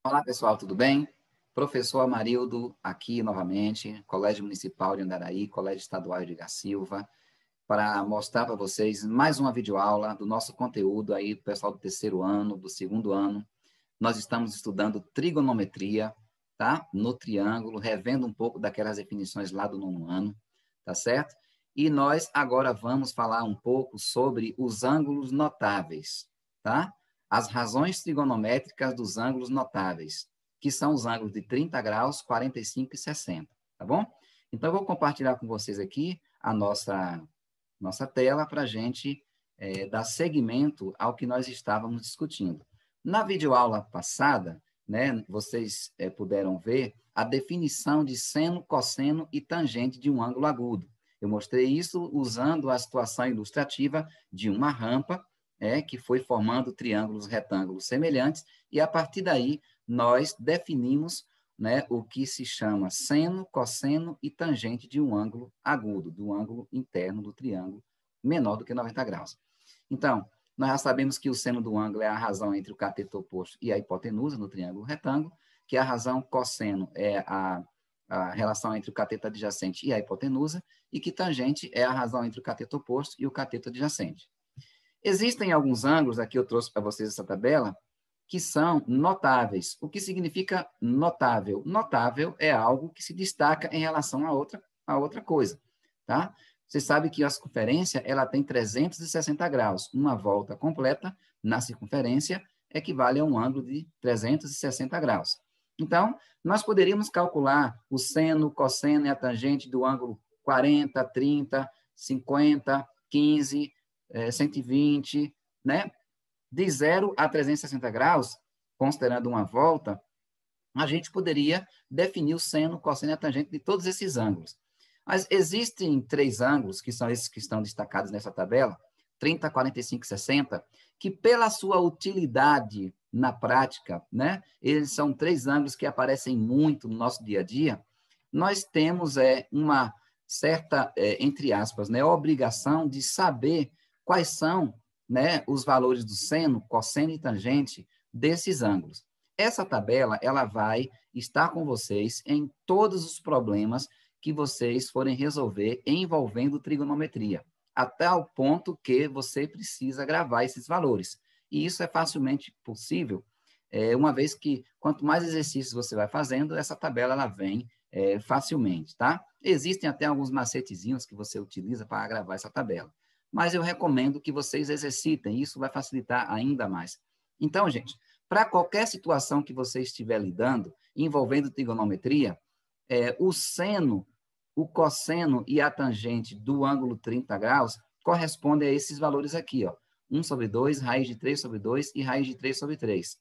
Olá, pessoal, tudo bem? Professor Amarildo, aqui novamente, Colégio Municipal de Andaraí, Colégio Estadual de Silva, para mostrar para vocês mais uma videoaula do nosso conteúdo aí, pessoal do terceiro ano, do segundo ano. Nós estamos estudando trigonometria, tá? No triângulo, revendo um pouco daquelas definições lá do nono ano, tá certo? E nós agora vamos falar um pouco sobre os ângulos notáveis, tá? As razões trigonométricas dos ângulos notáveis, que são os ângulos de 30 graus, 45 e 60, tá bom? Então, eu vou compartilhar com vocês aqui a nossa tela para a gente dar seguimento ao que nós estávamos discutindo. Na videoaula passada, né, vocês puderam ver a definição de seno, cosseno e tangente de um ângulo agudo. Eu mostrei isso usando a situação ilustrativa de uma rampa, que foi formando triângulos retângulos semelhantes, e a partir daí nós definimos, né, o que se chama seno, cosseno e tangente de um ângulo agudo, do ângulo interno do triângulo menor do que 90 graus. Então, nós já sabemos que o seno do ângulo é a razão entre o cateto oposto e a hipotenusa no triângulo retângulo, que a razão cosseno é a relação entre o cateto adjacente e a hipotenusa, e que tangente é a razão entre o cateto oposto e o cateto adjacente. Existem alguns ângulos, aqui eu trouxe para vocês essa tabela, que são notáveis. O que significa notável? Notável é algo que se destaca em relação a outra coisa, tá? Você sabe que a circunferência ela tem 360 graus. Uma volta completa na circunferência equivale a um ângulo de 360 graus. Então, nós poderíamos calcular o seno, o cosseno e a tangente do ângulo 40, 30, 50, 15, 120, né? De 0 a 360 graus, considerando uma volta, a gente poderia definir o seno, o cosseno e a tangente de todos esses ângulos. Mas existem três ângulos, que são esses que estão destacados nessa tabela, 30, 45 e 60, que pela sua utilidade na prática, né, eles são três ângulos que aparecem muito no nosso dia a dia, nós temos uma certa, entre aspas, né, obrigação de saber quais são, né, os valores do seno, cosseno e tangente desses ângulos. Essa tabela ela vai estar com vocês em todos os problemas que vocês forem resolver envolvendo trigonometria, até o ponto que você precisa gravar esses valores. E isso é facilmente possível, uma vez que quanto mais exercícios você vai fazendo, essa tabela ela vem facilmente, tá? Existem até alguns macetezinhos que você utiliza para gravar essa tabela, mas eu recomendo que vocês exercitem, isso vai facilitar ainda mais. Então, gente, para qualquer situação que você estiver lidando, envolvendo trigonometria, o seno, o cosseno e a tangente do ângulo 30 graus correspondem a esses valores aqui, ó. 1 sobre 2, raiz de 3 sobre 2 e raiz de 3 sobre 3.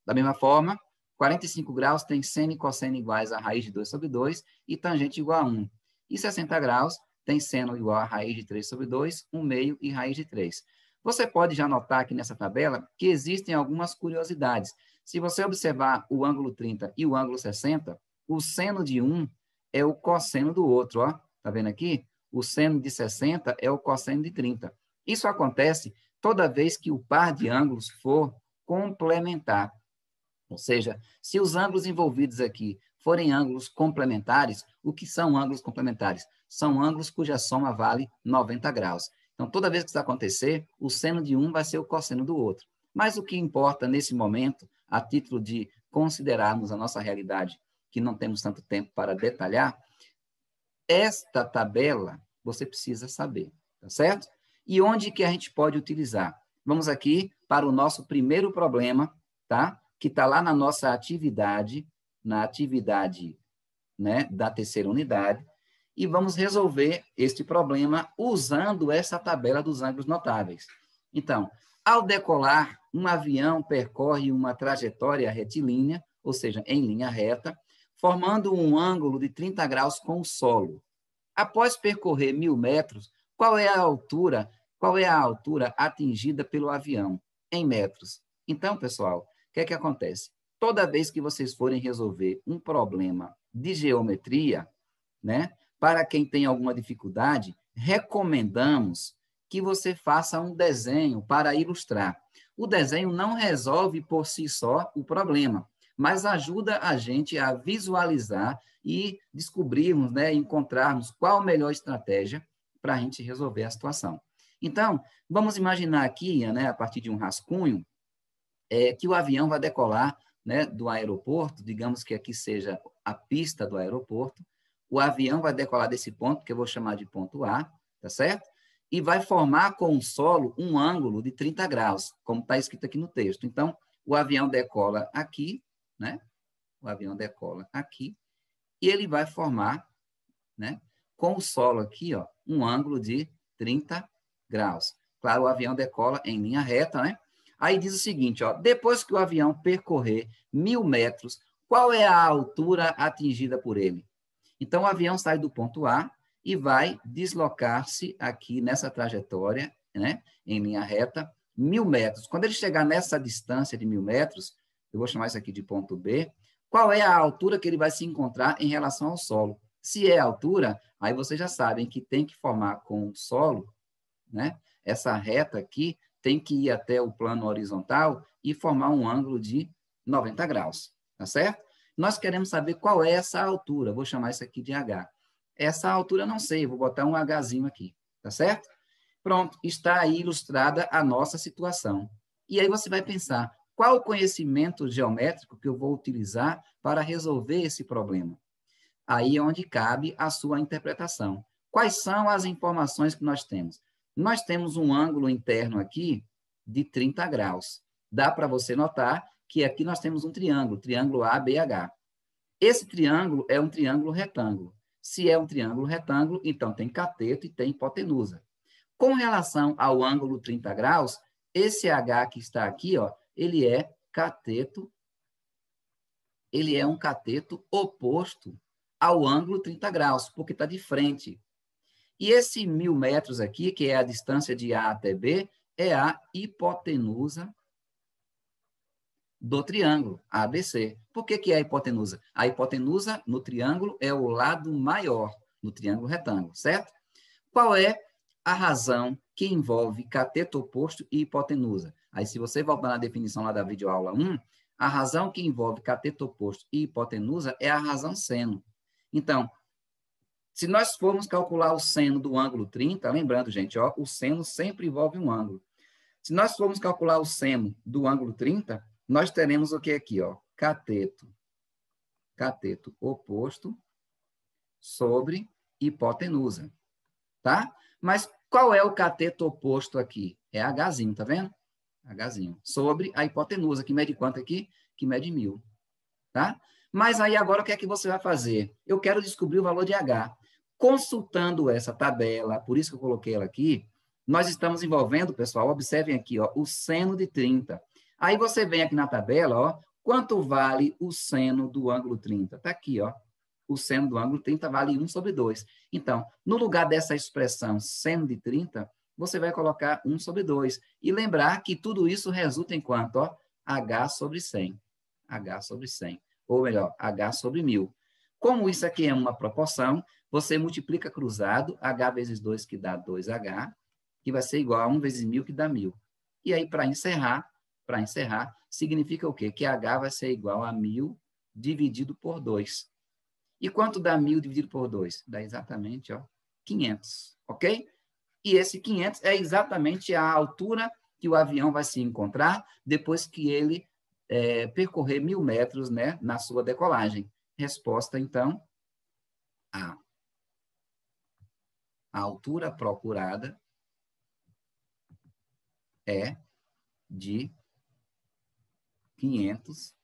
Da mesma forma, 45 graus tem seno e cosseno iguais a raiz de 2 sobre 2 e tangente igual a 1. E 60 graus tem seno igual a raiz de 3 sobre 2, 1 meio e raiz de 3. Você pode já notar aqui nessa tabela que existem algumas curiosidades. Se você observar o ângulo 30 e o ângulo 60, o seno de um é o cosseno do outro, ó. Tá vendo aqui? O seno de 60 é o cosseno de 30. Isso acontece toda vez que o par de ângulos for complementar. Ou seja, se os ângulos envolvidos aqui forem ângulos complementares, o que são ângulos complementares? São ângulos cuja soma vale 90 graus. Então, toda vez que isso acontecer, o seno de um vai ser o cosseno do outro. Mas o que importa nesse momento, a título de considerarmos a nossa realidade, que não temos tanto tempo para detalhar, esta tabela você precisa saber, tá certo? E onde que a gente pode utilizar? Vamos aqui para o nosso primeiro problema, tá? Que está lá na nossa atividade, na atividade, né, da terceira unidade, e vamos resolver este problema usando essa tabela dos ângulos notáveis. Então, ao decolar, um avião percorre uma trajetória retilínea, ou seja, em linha reta, formando um ângulo de 30 graus com o solo. Após percorrer 1.000 metros, qual é a altura atingida pelo avião? Em metros. Então, pessoal, o que é que acontece? Toda vez que vocês forem resolver um problema de geometria, né, para quem tem alguma dificuldade, recomendamos que você faça um desenho para ilustrar. O desenho não resolve por si só o problema, mas ajuda a gente a visualizar e descobrirmos, né, encontrarmos qual a melhor estratégia para a gente resolver a situação. Então, vamos imaginar aqui, né, a partir de um rascunho, que o avião vai decolar, né, do aeroporto, digamos que aqui seja a pista do aeroporto, o avião vai decolar desse ponto, que eu vou chamar de ponto A, tá certo? E vai formar com o solo um ângulo de 30 graus, como está escrito aqui no texto. Então, o avião decola aqui, né? O avião decola aqui, e ele vai formar, né, com o solo aqui, ó, um ângulo de 30 graus. Claro, o avião decola em linha reta, né? Aí diz o seguinte, ó, depois que o avião percorrer 1.000 metros, qual é a altura atingida por ele? Então, o avião sai do ponto A e vai deslocar-se aqui nessa trajetória, né, em linha reta, 1.000 metros. Quando ele chegar nessa distância de 1.000 metros, eu vou chamar isso aqui de ponto B, qual é a altura que ele vai se encontrar em relação ao solo? Se é a altura, aí vocês já sabem que tem que formar com o solo, né, essa reta aqui tem que ir até o plano horizontal e formar um ângulo de 90 graus, tá certo? Nós queremos saber qual é essa altura, vou chamar isso aqui de H. Essa altura eu não sei, vou botar um Hzinho aqui, tá certo? Pronto, está aí ilustrada a nossa situação. E aí você vai pensar, qual o conhecimento geométrico que eu vou utilizar para resolver esse problema? Aí é onde cabe a sua interpretação. Quais são as informações que nós temos? Nós temos um ângulo interno aqui de 30 graus. Dá para você notar que aqui nós temos um triângulo ABH. Esse triângulo é um triângulo retângulo. Se é um triângulo retângulo, então tem cateto e tem hipotenusa. Com relação ao ângulo 30 graus, esse H que está aqui, ó, ele é um cateto oposto ao ângulo 30 graus, porque está de frente. E esse 1.000 metros aqui, que é a distância de A até B, é a hipotenusa do triângulo ABC. Por que é a hipotenusa? A hipotenusa no triângulo é o lado maior, no triângulo retângulo, certo? Qual é a razão que envolve cateto oposto e hipotenusa? Aí, se você voltar na definição lá da videoaula 1, a razão que envolve cateto oposto e hipotenusa é a razão seno. Então, se nós formos calcular o seno do ângulo 30, lembrando, gente, ó, o seno sempre envolve um ângulo. Se nós formos calcular o seno do ângulo 30, nós teremos o que aqui, ó? Cateto oposto sobre hipotenusa, tá? Mas qual é o cateto oposto aqui? É Hzinho, tá vendo? Hzinho. Sobre a hipotenusa, que mede quanto aqui? Que mede 1.000, tá? Mas aí agora o que é que você vai fazer? Eu quero descobrir o valor de H. Consultando essa tabela, por isso que eu coloquei ela aqui, nós estamos envolvendo, pessoal, observem aqui, ó, o seno de 30. Aí você vem aqui na tabela, ó, quanto vale o seno do ângulo 30? Está aqui, ó. O seno do ângulo 30 vale 1 sobre 2. Então, no lugar dessa expressão seno de 30, você vai colocar 1 sobre 2. E lembrar que tudo isso resulta em quanto? Ó, H sobre 100. H sobre 100. Ou melhor, H sobre 1.000. Como isso aqui é uma proporção, você multiplica cruzado, H vezes 2, que dá 2H, que vai ser igual a 1 vezes 1.000, que dá 1.000. E aí, para encerrar, significa o quê? Que H vai ser igual a 1.000 dividido por 2. E quanto dá 1.000 dividido por 2? Dá exatamente, ó, 500, ok? E esse 500 é exatamente a altura que o avião vai se encontrar depois que ele percorrer 1.000 metros, né, na sua decolagem. Resposta, então, A. A altura procurada é de 500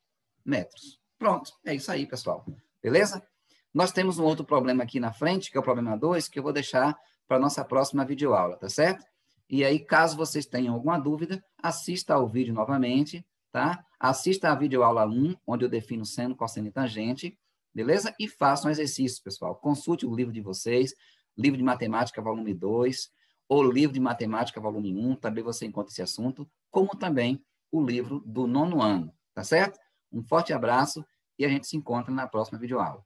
metros. Pronto, é isso aí, pessoal. Beleza? Nós temos um outro problema aqui na frente, que é o problema 2, que eu vou deixar para a nossa próxima videoaula, tá certo? E aí, caso vocês tenham alguma dúvida, assista ao vídeo novamente, tá? Assista a videoaula 1, onde eu defino seno, cosseno e tangente, beleza? E façam exercícios, pessoal. Consulte o livro de vocês, livro de matemática, volume 2, ou livro de matemática, volume 1, também você encontra esse assunto, como também o livro do 9º ano, tá certo? Um forte abraço e a gente se encontra na próxima videoaula.